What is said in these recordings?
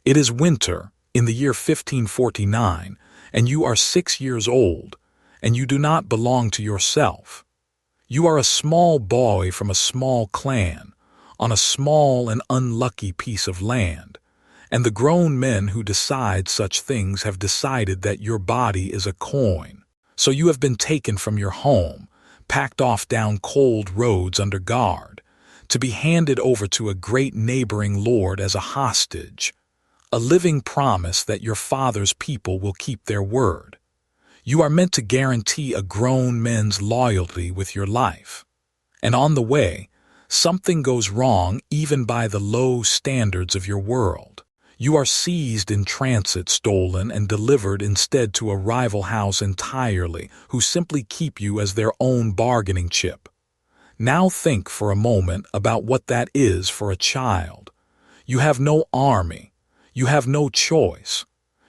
It is winter, in the year 1549, and you are 6 years old, and you do not belong to yourself. You are a small boy from a small clan, on a small and unlucky piece of land, and the grown men who decide such things have decided that your body is a coin. So you have been taken from your home, packed off down cold roads under guard, to be handed over to a great neighboring lord as a hostage, a living promise that your father's people will keep their word. You are meant to guarantee a grown man's loyalty with your life. And on the way, something goes wrong even by the low standards of your world. You are seized in transit, stolen, and delivered instead to a rival house entirely, who simply keep you as their own bargaining chip. Now think for a moment about what that is for a child. You have no army. You have no choice.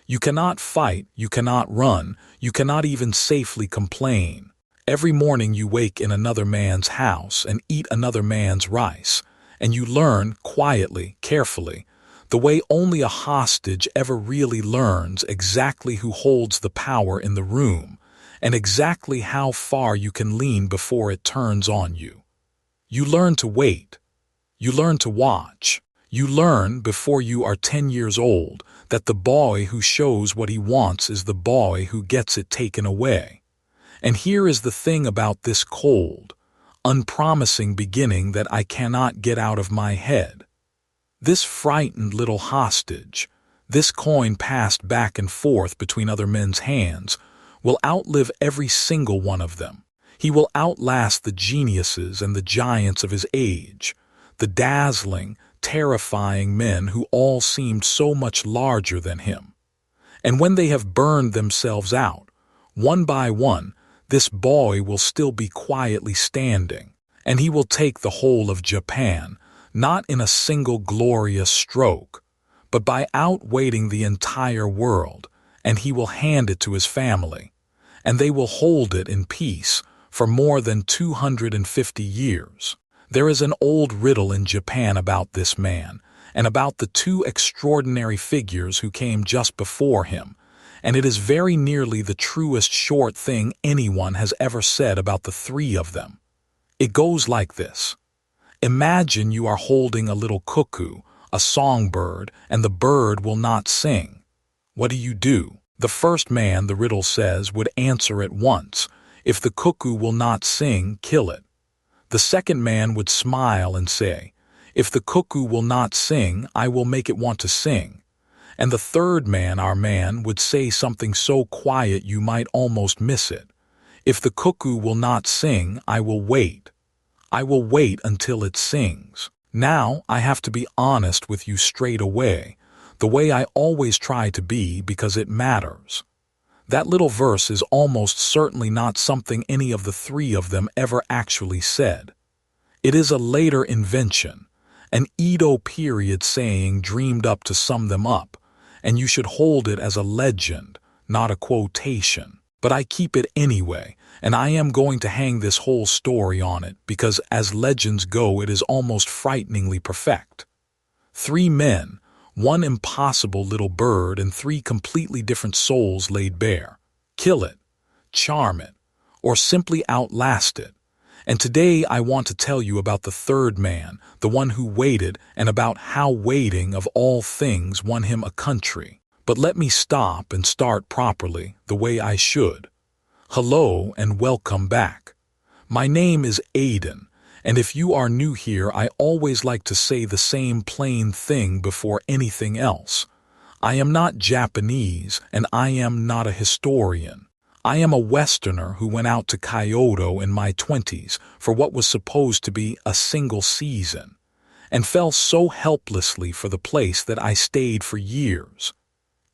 You cannot fight, you cannot run, you cannot even safely complain. Every morning you wake in another man's house and eat another man's rice, and you learn quietly, carefully, the way only a hostage ever really learns, exactly who holds the power in the room, and exactly how far you can lean before it turns on you. You learn to wait. You learn to watch. You learn, before you are 10 years old, that the boy who shows what he wants is the boy who gets it taken away. And here is the thing about this cold, unpromising beginning that I cannot get out of my head. This frightened little hostage, this coin passed back and forth between other men's hands, will outlive every single one of them. He will outlast the geniuses and the giants of his age, the dazzling, terrifying men who all seemed so much larger than him. And when they have burned themselves out, one by one, this boy will still be quietly standing, and he will take the whole of Japan, not in a single glorious stroke, but by outweighting the entire world, and he will hand it to his family, and they will hold it in peace for more than 250 years. There is an old riddle in Japan about this man, and about the two extraordinary figures who came just before him, and it is very nearly the truest short thing anyone has ever said about the three of them. It goes like this. Imagine you are holding a little cuckoo, a songbird, and the bird will not sing. What do? The first man, the riddle says, would answer at once, if the cuckoo will not sing, kill it. The second man would smile and say, if the cuckoo will not sing, I will make it want to sing. And the third man, our man, would say something so quiet you might almost miss it. If the cuckoo will not sing, I will wait. I will wait until it sings. Now I have to be honest with you straight away, the way I always try to be, because it matters. That little verse is almost certainly not something any of the three of them ever actually said. It is a later invention, an Edo period saying dreamed up to sum them up, and you should hold it as a legend, not a quotation. But I keep it anyway, and I am going to hang this whole story on it because as legends go, it is almost frighteningly perfect. 3 men, 1 impossible little bird, and 3 completely different souls laid bare. Kill it, charm it, or simply outlast it. And today I want to tell you about the third man, the one who waited, and about how waiting of all things won him a country. But let me stop and start properly, the way I should. Hello and welcome back. My name is Aiden, and if you are new here, I always like to say the same plain thing before anything else. I am not Japanese, and I am not a historian. I am a Westerner who went out to Kyoto in my 20s for what was supposed to be a single season, and fell so helplessly for the place that I stayed for years.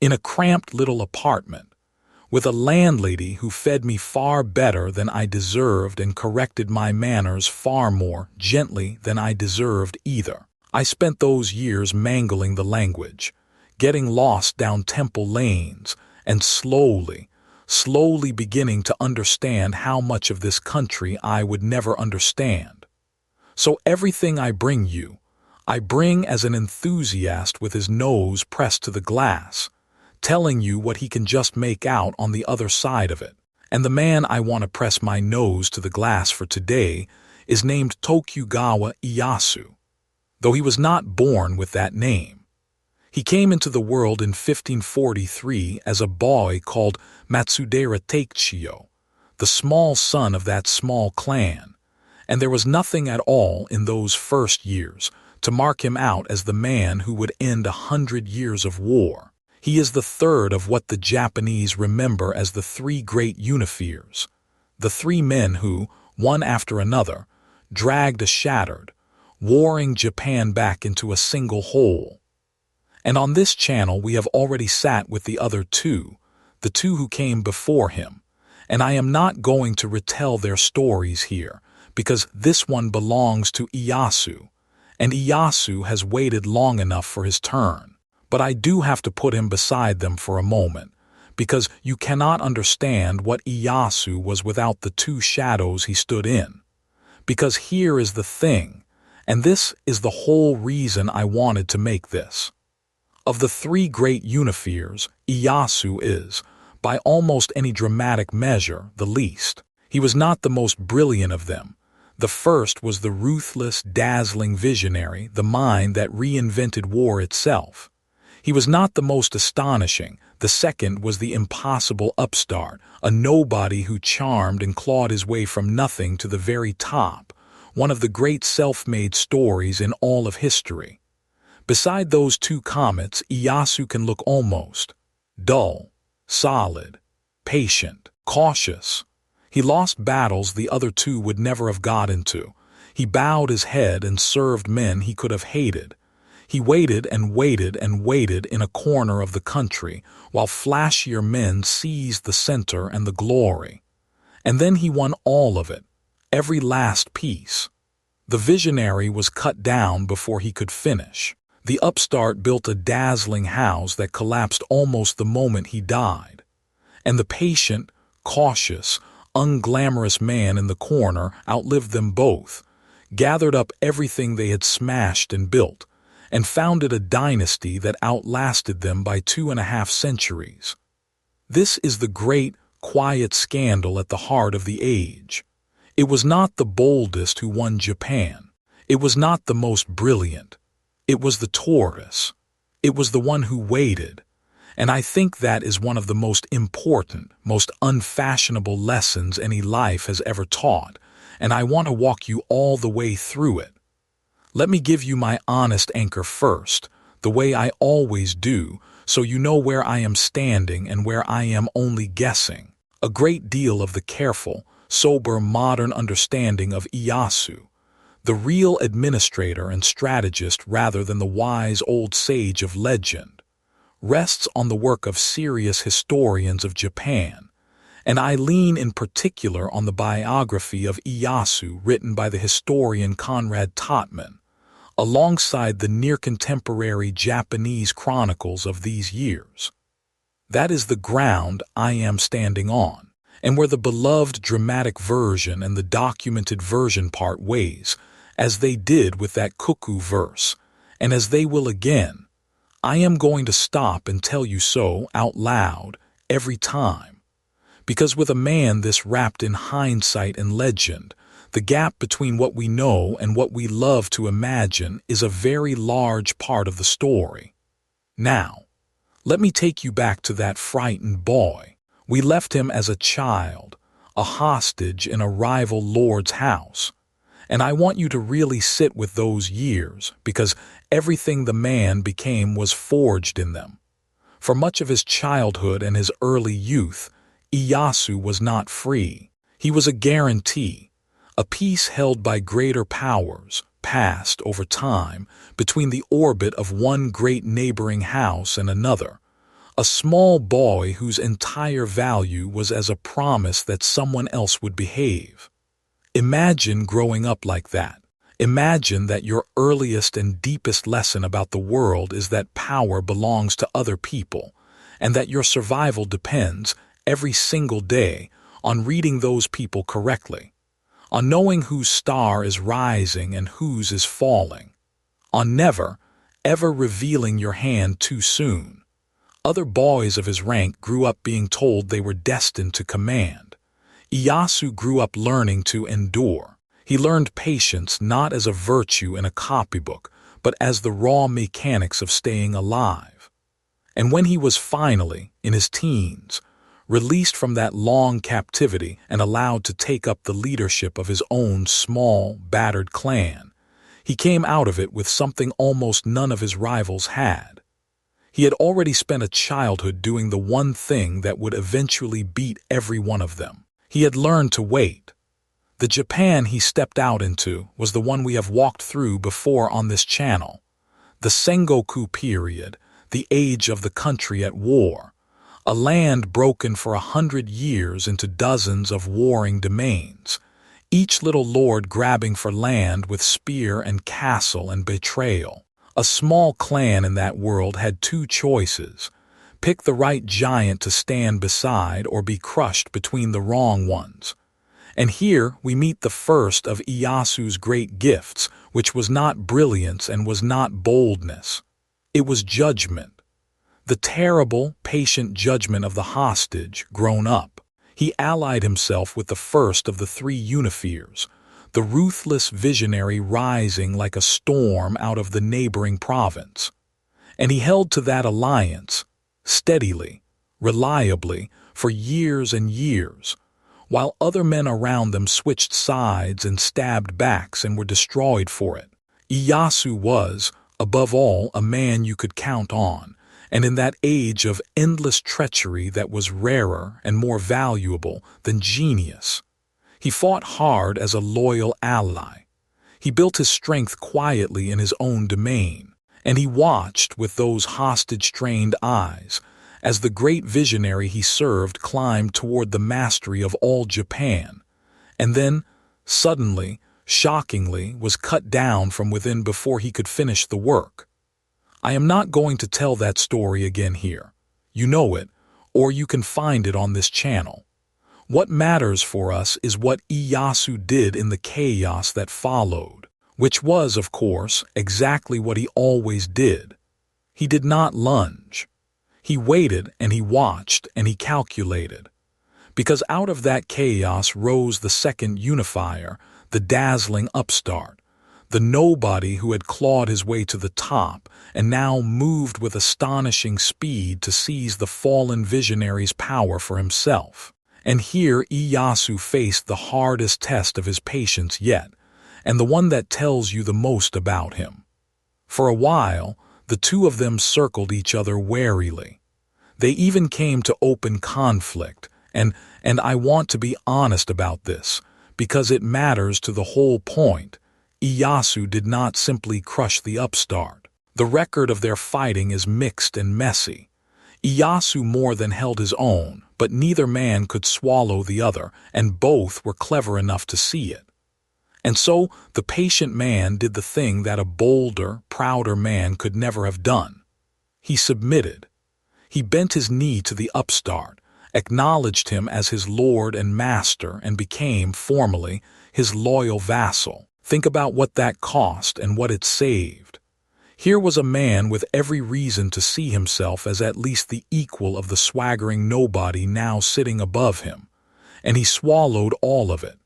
In a cramped little apartment, with a landlady who fed me far better than I deserved and corrected my manners far more gently than I deserved either. I spent those years mangling the language, getting lost down temple lanes, and slowly beginning to understand how much of this country I would never understand. So everything I bring you, I bring as an enthusiast with his nose pressed to the glass, telling you what he can just make out on the other side of it. And the man I want to press my nose to the glass for today is named Tokugawa Ieyasu, though he was not born with that name. He came into the world in 1543 as a boy called Matsudera Takechiyo, the small son of that small clan, and there was nothing at all in those first years to mark him out as the man who would end 100 years of war. He is the third of what the Japanese remember as the three great unifiers, the three men who, one after another, dragged a shattered, warring Japan back into a single whole. And on this channel we have already sat with the other two, the two who came before him, and I am not going to retell their stories here, because this one belongs to Ieyasu, and Ieyasu has waited long enough for his turn. But I do have to put him beside them for a moment, because you cannot understand what Ieyasu was without the two shadows he stood in. Because here is the thing, and this is the whole reason I wanted to make this. Of the three great unifiers, Ieyasu is, by almost any dramatic measure, the least. He was not the most brilliant of them. The first was the ruthless, dazzling visionary, the mind that reinvented war itself. He was not the most astonishing. The second was the impossible upstart, a nobody who charmed and clawed his way from nothing to the very top, one of the great self-made stories in all of history. Beside those two comets, Ieyasu can look almost dull, solid, patient, cautious. He lost battles the other two would never have got into. He bowed his head and served men he could have hated. He waited and waited and waited in a corner of the country while flashier men seized the center and the glory. And then he won all of it, every last piece. The visionary was cut down before he could finish. The upstart built a dazzling house that collapsed almost the moment he died. And the patient, cautious, unglamorous man in the corner outlived them both, gathered up everything they had smashed and built, and founded a dynasty that outlasted them by 2.5 centuries. This is the great, quiet scandal at the heart of the age. It was not the boldest who won Japan. It was not the most brilliant. It was the tortoise. It was the one who waited. And I think that is one of the most important, most unfashionable lessons any life has ever taught, and I want to walk you all the way through it. Let me give you my honest anchor first, the way I always do, so you know where I am standing and where I am only guessing. A great deal of the careful, sober, modern understanding of Ieyasu, the real administrator and strategist rather than the wise old sage of legend, rests on the work of serious historians of Japan, and I lean in particular on the biography of Ieyasu written by the historian Conrad Totman, alongside the near-contemporary Japanese chronicles of these years. That is the ground I am standing on, and where the beloved dramatic version and the documented version part ways, as they did with that Cuckoo verse, and as they will again, I am going to stop and tell you so out loud every time. Because with a man this wrapped in hindsight and legend, the gap between what we know and what we love to imagine is a very large part of the story. Now, let me take you back to that frightened boy. We left him as a child, a hostage in a rival lord's house. And I want you to really sit with those years, because everything the man became was forged in them. For much of his childhood and his early youth, Ieyasu was not free. He was a guarantee, a peace held by greater powers, passed over time between the orbit of one great neighboring house and another, a small boy whose entire value was as a promise that someone else would behave. Imagine growing up like that. Imagine that your earliest and deepest lesson about the world is that power belongs to other people, and that your survival depends, every single day, on reading those people correctly, on knowing whose star is rising and whose is falling, on never, ever revealing your hand too soon. Other boys of his rank grew up being told they were destined to command. Ieyasu grew up learning to endure. He learned patience not as a virtue in a copybook, but as the raw mechanics of staying alive. And when he was finally, in his teens, released from that long captivity and allowed to take up the leadership of his own small, battered clan, he came out of it with something almost none of his rivals had. He had already spent a childhood doing the one thing that would eventually beat every one of them. He had learned to wait. The Japan he stepped out into was the one we have walked through before on this channel. The Sengoku period, the age of the country at war, a land broken for 100 years into dozens of warring domains, each little lord grabbing for land with spear and castle and betrayal. A small clan in that world had two choices: pick the right giant to stand beside or be crushed between the wrong ones. And here we meet the first of Ieyasu's great gifts, which was not brilliance and was not boldness. It was judgment. The terrible, patient judgment of the hostage grown up. He allied himself with the first of the three unifiers, the ruthless visionary rising like a storm out of the neighboring province. And he held to that alliance, steadily, reliably, for years and years, while other men around them switched sides and stabbed backs and were destroyed for it. Ieyasu was, above all, a man you could count on, and in that age of endless treachery that was rarer and more valuable than genius. He fought hard as a loyal ally. He built his strength quietly in his own domain, and he watched with those hostage-trained eyes as the great visionary he served climbed toward the mastery of all Japan, and then, suddenly, shockingly, was cut down from within before he could finish the work. I am not going to tell that story again here. You know it, or you can find it on this channel. What matters for us is what Ieyasu did in the chaos that followed, which was, of course, exactly what he always did. He did not lunge. He waited and he watched and he calculated. Because out of that chaos rose the second unifier, the dazzling upstart, the nobody who had clawed his way to the top and now moved with astonishing speed to seize the fallen visionary's power for himself. And here Ieyasu faced the hardest test of his patience yet, and the one that tells you the most about him. For a while, the two of them circled each other warily. They even came to open conflict, and I want to be honest about this, because it matters to the whole point. Ieyasu did not simply crush the upstart. The record of their fighting is mixed and messy. Ieyasu more than held his own, but neither man could swallow the other, and both were clever enough to see it. And so the patient man did the thing that a bolder, prouder man could never have done. He submitted. He bent his knee to the upstart, acknowledged him as his lord and master, and became, formally, his loyal vassal. Think about what that cost and what it saved. Here was a man with every reason to see himself as at least the equal of the swaggering nobody now sitting above him, and he swallowed all of it.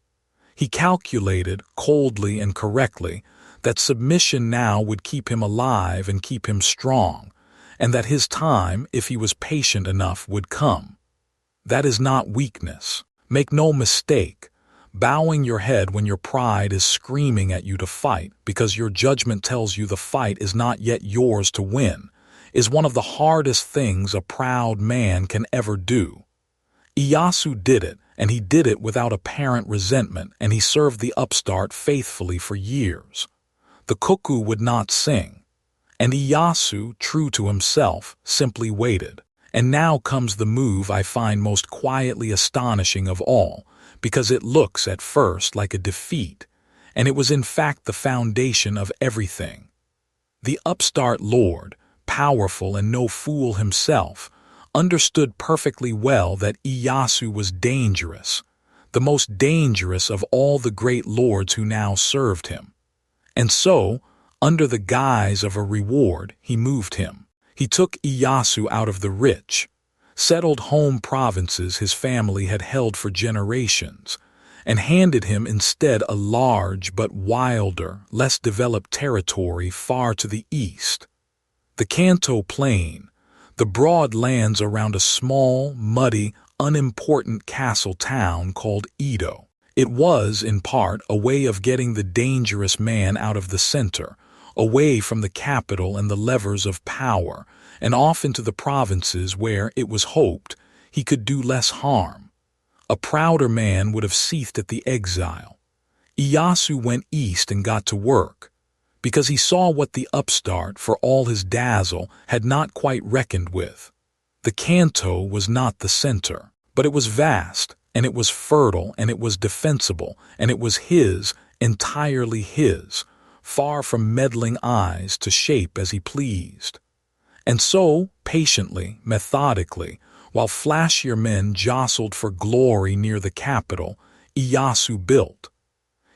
He calculated, coldly and correctly, that submission now would keep him alive and keep him strong, and that his time, if he was patient enough, would come. That is not weakness. Make no mistake. Bowing your head when your pride is screaming at you to fight because your judgment tells you the fight is not yet yours to win is one of the hardest things a proud man can ever do. Ieyasu did it, and he did it without apparent resentment, and he served the upstart faithfully for years. The cuckoo would not sing, and Ieyasu, true to himself, simply waited. And now comes the move I find most quietly astonishing of all, because it looks at first like a defeat, and it was in fact the foundation of everything. The upstart lord, powerful and no fool himself, understood perfectly well that Ieyasu was dangerous, the most dangerous of all the great lords who now served him. And so, Under the guise of a reward, he moved him. He took Ieyasu out of the rich, settled home provinces his family had held for generations, and handed him instead a large but wilder, less developed territory far to the east. The Kanto Plain, the broad lands around a small, muddy, unimportant castle town called Edo. It was, in part, a way of getting the dangerous man out of the center, away from the capital and the levers of power, and off into the provinces where, it was hoped, he could do less harm. A prouder man would have seethed at the exile. Ieyasu went east and got to work, because he saw what the upstart, for all his dazzle, had not quite reckoned with. The Kanto was not the center, but it was vast, and it was fertile, and it was defensible, and it was his, entirely his, far from meddling eyes to shape as he pleased. And so, patiently, methodically, while flashier men jostled for glory near the capital, Ieyasu built.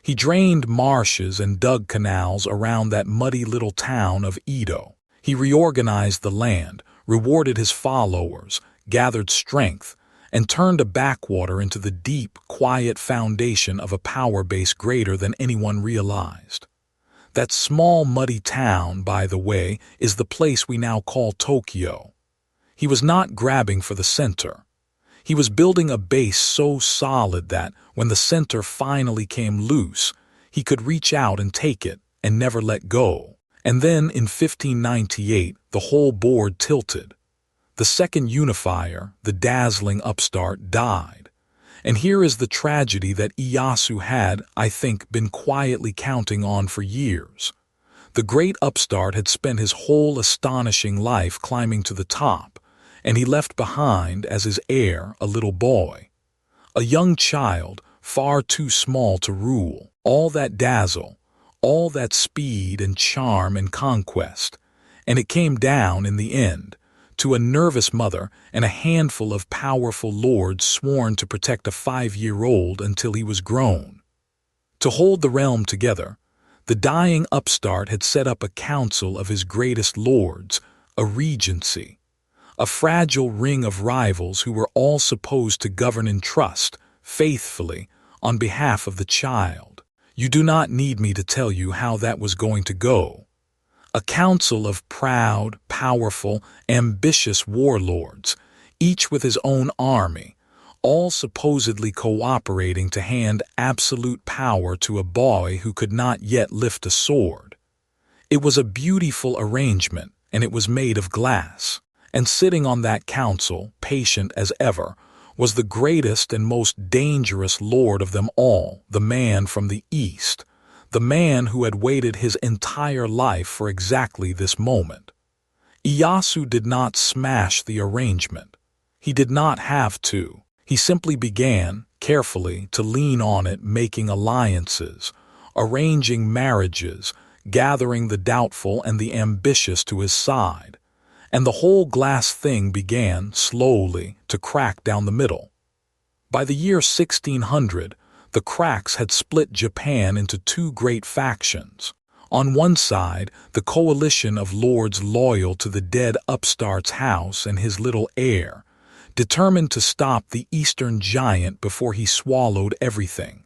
He drained marshes and dug canals around that muddy little town of Edo. He reorganized the land, rewarded his followers, gathered strength, and turned a backwater into the deep, quiet foundation of a power base greater than anyone realized. That small, muddy town, by the way, is the place we now call Tokyo. He was not grabbing for the center. He was building a base so solid that, when the center finally came loose, he could reach out and take it and never let go. And then, in 1598, the whole board tilted. The second unifier, the dazzling upstart, died. And here is the tragedy that Ieyasu had, I think, been quietly counting on for years. The great upstart had spent his whole astonishing life climbing to the top, and he left behind as his heir a little boy. A young child, far too small to rule. All that dazzle, all that speed and charm and conquest, and it came down, in the end, to a nervous mother and a handful of powerful lords sworn to protect a 5-year-old until he was grown. To hold the realm together, the dying upstart had set up a council of his greatest lords, a regency, a fragile ring of rivals who were all supposed to govern in trust, faithfully, on behalf of the child. You do not need me to tell you how that was going to go. A council of proud, powerful, ambitious warlords, each with his own army, all supposedly cooperating to hand absolute power to a boy who could not yet lift a sword. It was a beautiful arrangement, and it was made of glass. And sitting on that council, patient as ever, was the greatest and most dangerous lord of them all, the man from the east, the man who had waited his entire life for exactly this moment. Ieyasu did not smash the arrangement. He did not have to. He simply began, carefully, to lean on it, making alliances, arranging marriages, gathering the doubtful and the ambitious to his side. And the whole glass thing began, slowly, to crack down the middle. By the year 1600, the cracks had split Japan into two great factions. On one side, the coalition of lords loyal to the dead upstart's house and his little heir, determined to stop the eastern giant before he swallowed everything.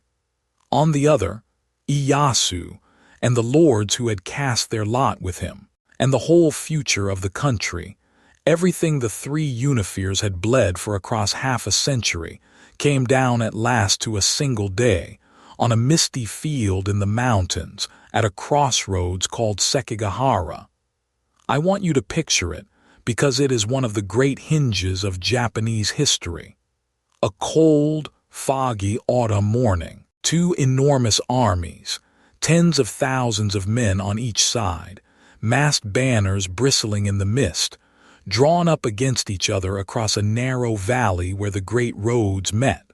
On the other, Ieyasu and the lords who had cast their lot with him, and the whole future of the country, everything the three unifiers had bled for across half a century, came down at last to a single day, on a misty field in the mountains, at a crossroads called Sekigahara. I want you to picture it, because it is one of the great hinges of Japanese history. A cold, foggy autumn morning, two enormous armies, tens of thousands of men on each side, massed banners bristling in the mist, drawn up against each other across a narrow valley where the great roads met.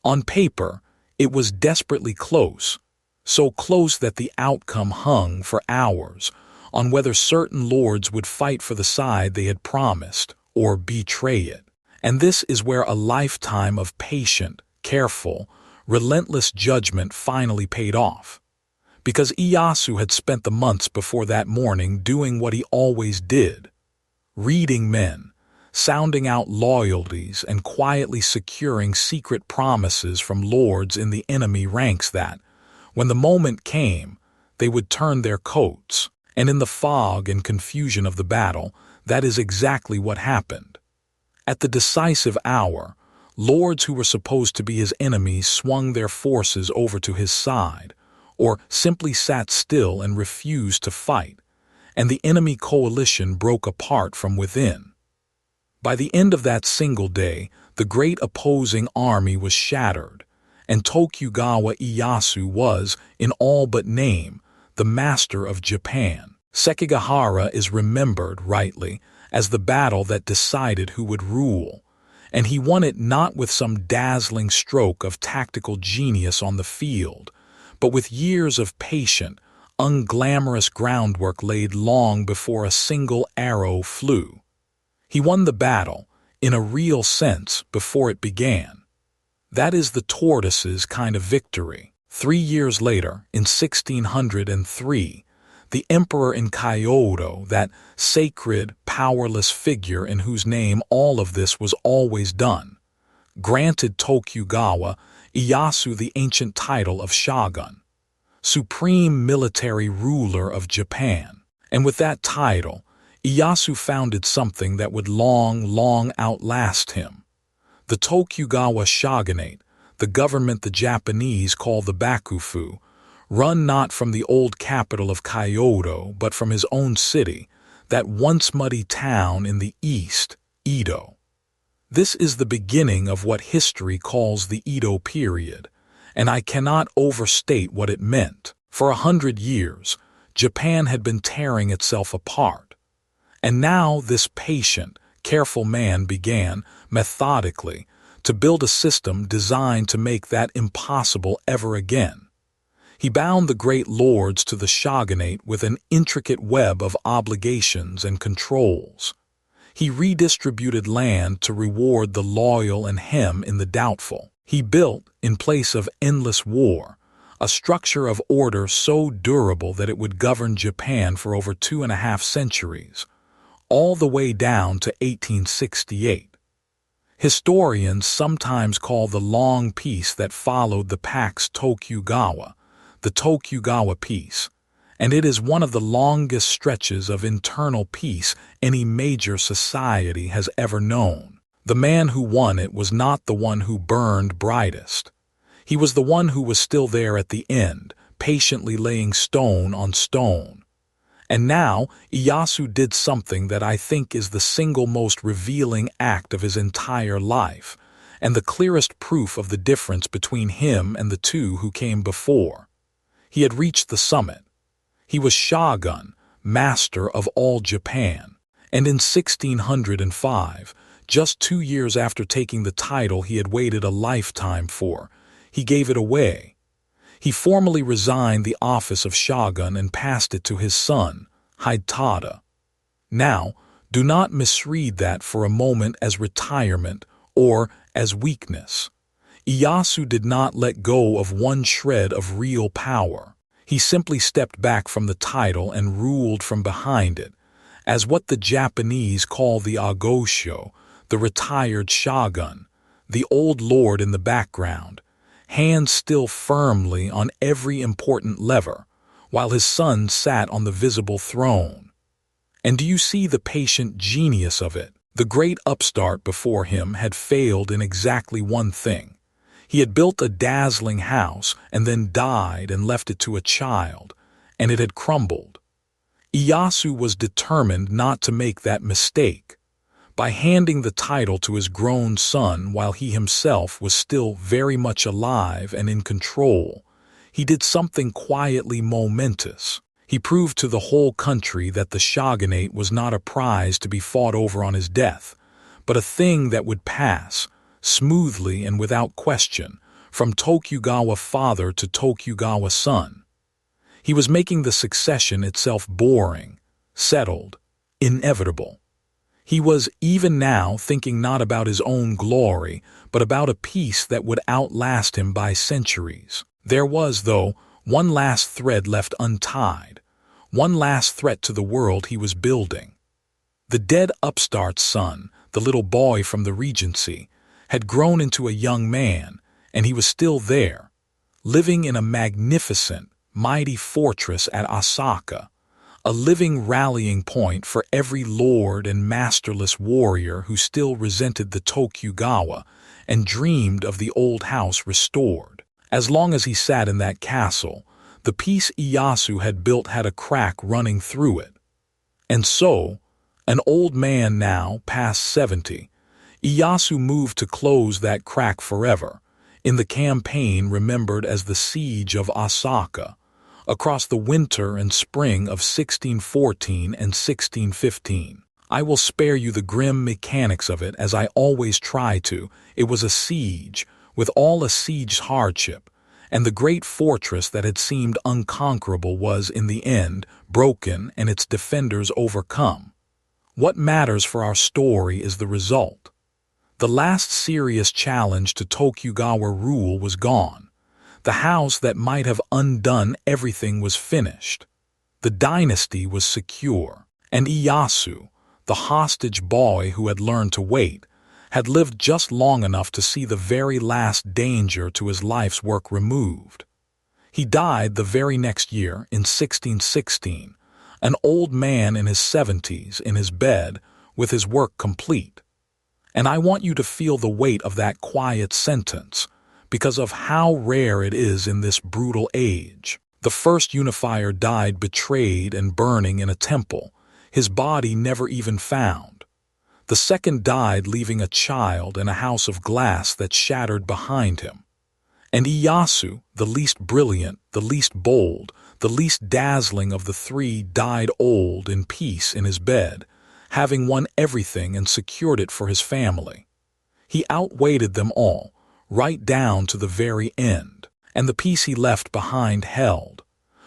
On paper, it was desperately close, so close that the outcome hung for hours on whether certain lords would fight for the side they had promised or betray it. And this is where a lifetime of patient, careful, relentless judgment finally paid off. because Ieyasu had spent the months before that morning doing what he always did, reading men, sounding out loyalties, and quietly securing secret promises from lords in the enemy ranks that, when the moment came, they would turn their coats, and in the fog and confusion of the battle, that is exactly what happened. At the decisive hour, lords who were supposed to be his enemies swung their forces over to his side, or simply sat still and refused to fight, and the enemy coalition broke apart from within. By the end of that single day, the great opposing army was shattered, and Tokugawa Ieyasu was, in all but name, the master of Japan. Sekigahara is remembered, rightly, as the battle that decided who would rule, and he won it not with some dazzling stroke of tactical genius on the field, but with years of patient, unglamorous groundwork laid long before a single arrow flew. He won the battle, in a real sense, before it began. That is the tortoise's kind of victory. 3 years later, in 1603, the emperor in Kyoto, that sacred, powerless figure in whose name all of this was always done, granted Tokugawa Ieyasu the ancient title of shogun, supreme military ruler of Japan. And with that title, Ieyasu founded something that would long outlast him. The Tokugawa shogunate, the government the Japanese call the bakufu, run not from the old capital of Kyoto, but from his own city, that once muddy town in the east, Edo. This is the beginning of what history calls the Edo period, and I cannot overstate what it meant. For 100 years, Japan had been tearing itself apart, and now this patient, careful man began, methodically, to build a system designed to make that impossible ever again. He bound the great lords to the shogunate with an intricate web of obligations and controls. He redistributed land to reward the loyal and hem in the doubtful. He built, in place of endless war, a structure of order so durable that it would govern Japan for over 2.5 centuries, all the way down to 1868. Historians sometimes call the long peace that followed the Pax Tokugawa the Tokugawa peace, and it is one of the longest stretches of internal peace any major society has ever known. The man who won it was not the one who burned brightest. He was the one who was still there at the end, patiently laying stone on stone. And now Ieyasu did something that I think is the single most revealing act of his entire life, and the clearest proof of the difference between him and the two who came before. He had reached the summit. He was shogun, master of all Japan, and in 1605, just 2 years after taking the title he had waited a lifetime for, he gave it away. He formally resigned the office of shogun and passed it to his son, Hideyoshi. Now, do not misread that for a moment as retirement or as weakness. Ieyasu did not let go of one shred of real power. He simply stepped back from the title and ruled from behind it, as what the Japanese call the agosho, the retired shogun, the old lord in the background, hands still firmly on every important lever, while his son sat on the visible throne. And do you see the patient genius of it? The great upstart before him had failed in exactly one thing. He had built a dazzling house and then died and left it to a child, and it had crumbled. Ieyasu was determined not to make that mistake. By handing the title to his grown son while he himself was still very much alive and in control, he did something quietly momentous. He proved to the whole country that the shogunate was not a prize to be fought over on his death, but a thing that would pass, smoothly and without question, from Tokugawa father to Tokugawa son. He was making the succession itself boring, settled, inevitable. He was, even now, thinking not about his own glory, but about a peace that would outlast him by centuries. There was, though, One last thread left untied. One last threat to the world he was building. The dead upstart's son, the little boy from the Regency, had grown into a young man, and he was still there, living in a magnificent, mighty fortress at Osaka, a living rallying point for every lord and masterless warrior who still resented the Tokugawa and dreamed of the old house restored. As long as he sat in that castle, the piece Ieyasu had built had a crack running through it. And so, an old man now past 70, Ieyasu moved to close that crack forever, in the campaign remembered as the Siege of Osaka, across the winter and spring of 1614 and 1615. I will spare you the grim mechanics of it as I always try to. It was a siege, with all a siege's hardship, and the great fortress that had seemed unconquerable was, in the end, broken and its defenders overcome. What matters for our story is the result. The last serious challenge to Tokugawa rule was gone. The house that might have undone everything was finished. The dynasty was secure, and Ieyasu, the hostage boy who had learned to wait, had lived just long enough to see the very last danger to his life's work removed. He died the very next year, in 1616, an old man in his 70s, in his bed, with his work complete. And I want you to feel the weight of that quiet sentence, because of how rare it is in this brutal age. The first unifier died betrayed and burning in a temple, his body never even found. The second died leaving a child in a house of glass that shattered behind him. And Ieyasu, the least brilliant, the least bold, the least dazzling of the three, died old in peace in his bed, having won everything and secured it for his family. He outweighted them all, right down to the very end, and the peace he left behind held.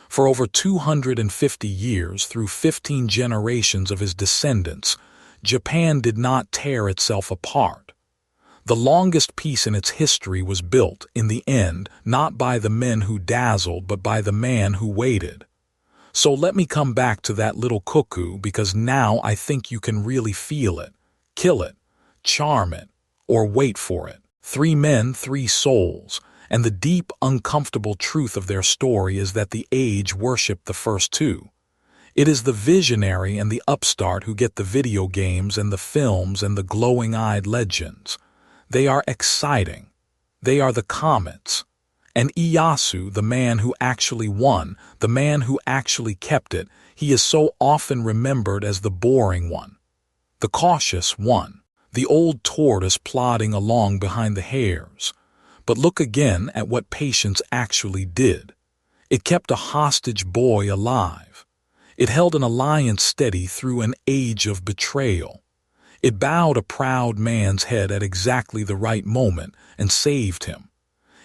For over 250 years, through 15 generations of his descendants, Japan did not tear itself apart. The longest peace in its history was built, in the end, not by the men who dazzled, but by the man who waited. So let me come back to that little cuckoo, because now I think you can really feel it, kill it, charm it, or wait for it. 3 men, 3 souls, and the deep, uncomfortable truth of their story is that the age worshipped the first 2. It is the visionary and the upstart who get the video games and the films and the glowing-eyed legends. They are exciting. They are the comets. And Ieyasu, the man who actually won, the man who actually kept it, he is so often remembered as the boring one, the cautious one, the old tortoise plodding along behind the hares. But look again at what patience actually did. It kept a hostage boy alive. It held an alliance steady through an age of betrayal. It bowed a proud man's head at exactly the right moment and saved him.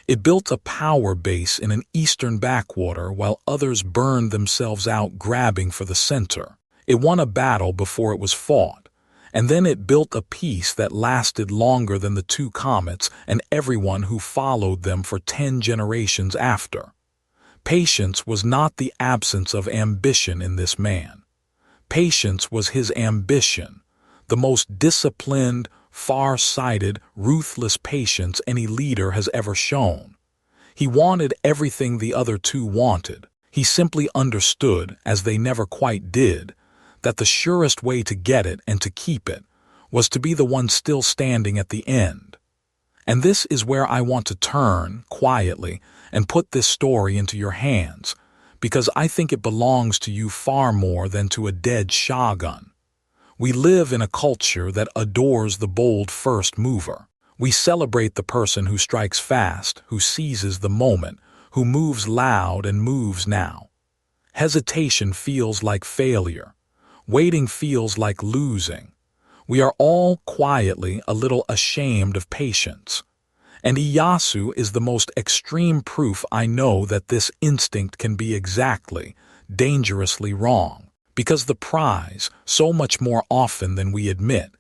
It built a power base in an eastern backwater while others burned themselves out grabbing for the center. It won a battle before it was fought, and then it built a peace that lasted longer than the 2 comets and everyone who followed them for 10 generations after. Patience was not the absence of ambition in this man. Patience was his ambition, the most disciplined, far-sighted, ruthless patience any leader has ever shown. He wanted everything the other 2 wanted. He simply understood, as they never quite did, that the surest way to get it and to keep it was to be the one still standing at the end. And this is where I want to turn, quietly, and put this story into your hands, because I think it belongs to you far more than to a dead shogun. We live in a culture that adores the bold first mover. We celebrate the person who strikes fast, who seizes the moment, who moves loud and moves now. Hesitation feels like failure. Waiting feels like losing. We are all quietly a little ashamed of patience. And Ieyasu is the most extreme proof I know that this instinct can be exactly, dangerously wrong. Because the prize, so much more often than we admit,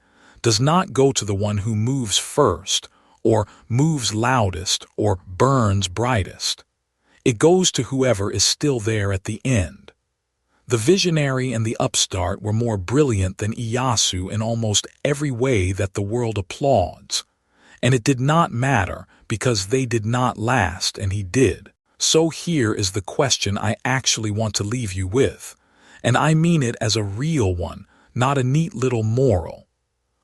does not go to the one who moves first, or moves loudest, or burns brightest. It goes to whoever is still there at the end. The visionary and the upstart were more brilliant than Ieyasu in almost every way that the world applauds. And it did not matter because they did not last and he did. So here is the question I actually want to leave you with. And I mean it as a real one, not a neat little moral.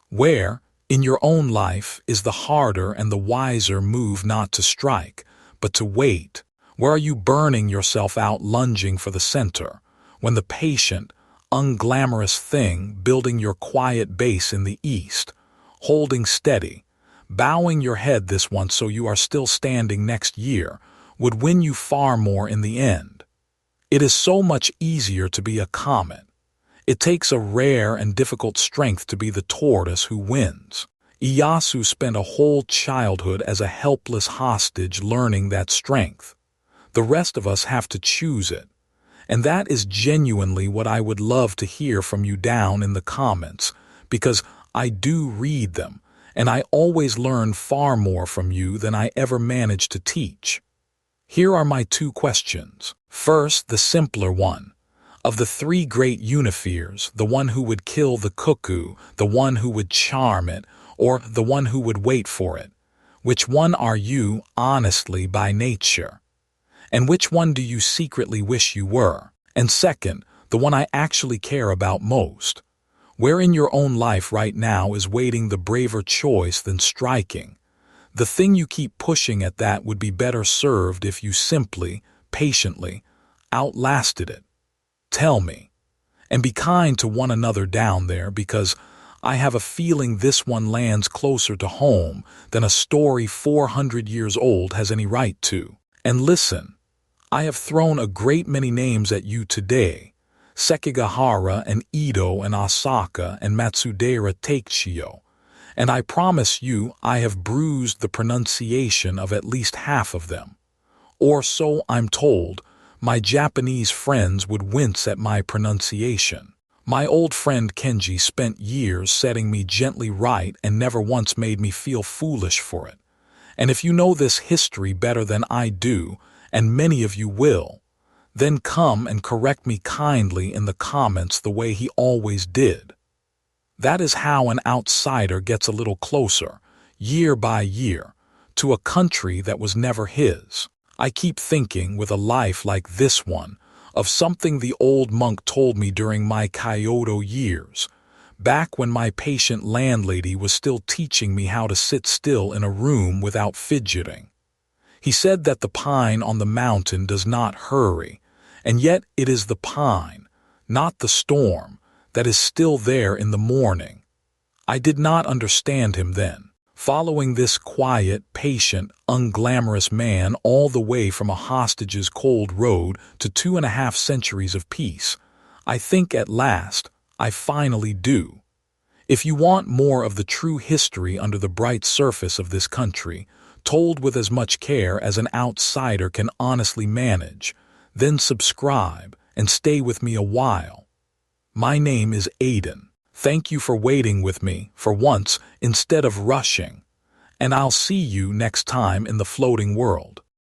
Where, in your own life, is the harder and the wiser move not to strike, but to wait? Where are you burning yourself out lunging for the center, when the patient, unglamorous thing building your quiet base in the east, holding steady, bowing your head this once so you are still standing next year, would win you far more in the end? It is so much easier to be a comet. It takes a rare and difficult strength to be the tortoise who wins. Ieyasu spent a whole childhood as a helpless hostage learning that strength. The rest of us have to choose it. And that is genuinely what I would love to hear from you down in the comments, because I do read them, and I always learn far more from you than I ever manage to teach. Here are my 2 questions. First, the simpler one. Of the 3 great unifiers, the one who would kill the cuckoo, the one who would charm it, or the one who would wait for it, which one are you, honestly, by nature? And which one do you secretly wish you were? And second, the one I actually care about most. Where in your own life right now is waiting the braver choice than striking? The thing you keep pushing at that would be better served if you simply, patiently, outlasted it. Tell me. And be kind to one another down there, because I have a feeling this one lands closer to home than a story 400 years old has any right to. And listen, I have thrown a great many names at you today. Sekigahara and Edo and Osaka and Matsudaira Takechiyo. And I promise you I have bruised the pronunciation of at least half of them. Or so I'm told. My Japanese friends would wince at my pronunciation. My old friend Kenji spent years setting me gently right and never once made me feel foolish for it. And if you know this history better than I do, and many of you will, then come and correct me kindly in the comments the way he always did. That is how an outsider gets a little closer, year by year, to a country that was never his. I keep thinking, with a life like this one, of something the old monk told me during my Kyoto years, back when my patient landlady was still teaching me how to sit still in a room without fidgeting. He said that the pine on the mountain does not hurry, and yet it is the pine, not the storm, that is still there in the morning. I did not understand him then. Following this quiet, patient, unglamorous man all the way from a hostage's cold road to 2.5 centuries of peace, I think at last I finally do. If you want more of the true history under the bright surface of this country, told with as much care as an outsider can honestly manage, then subscribe and stay with me a while. My name is Aiden. Thank you for waiting with me, for once, instead of rushing. And I'll see you next time in the floating world.